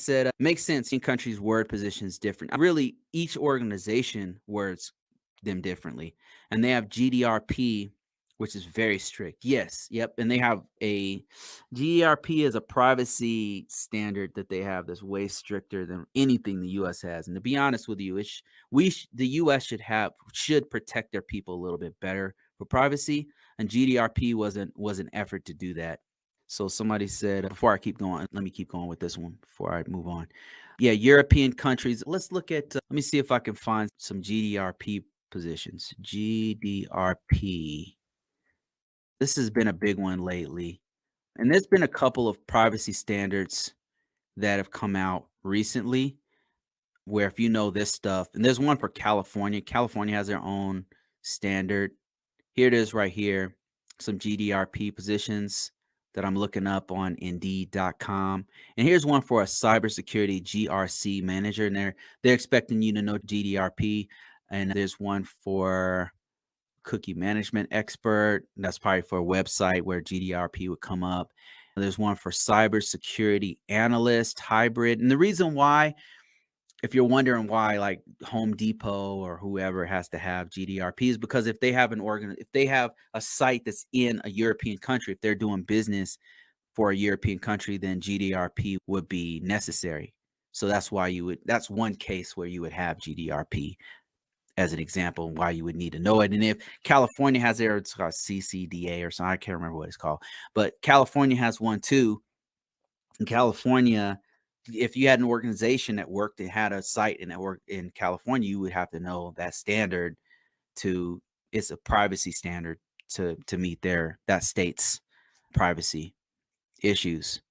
said, makes sense in countries word positions different. Really, each organization words them differently. And they have GDRP, which is very strict. Yes, yep. And they have a GDRP is a privacy standard that they have that's way stricter than anything the US has. And to be honest with you, the US should protect their people a little bit better for privacy. And GDRP was an effort to do that. So somebody said, before I keep going, let me keep going with this one before I move on. Yeah, European countries. Let's look at, let me see if I can find some GDRP positions. GDRP. This has been a big one lately. And there's been a couple of privacy standards that have come out recently where if you know this stuff, and there's one for California. California has their own standard. Here it is right here. Some GDRP positions that I'm looking up on Indeed.com. And here's one for a cybersecurity GRC manager. And they're expecting you to know GDRP. And there's one for cookie management expert. And that's probably for a website where GDRP would come up. And there's one for cybersecurity analyst hybrid. And the reason why, if you're wondering why like Home Depot or whoever has to have GDRP is because if they have if they have a site that's in a European country, if they're doing business for a European country, then GDRP would be necessary. So that's why that's one case where you would have GDRP as an example, why you would need to know it. And if California has it's called CCDA or something, I can't remember what it's called, but California has one too. In California, if you had an organization that worked and had a site and that worked in California, you would have to know that standard it's a privacy standard to meet that state's privacy issues.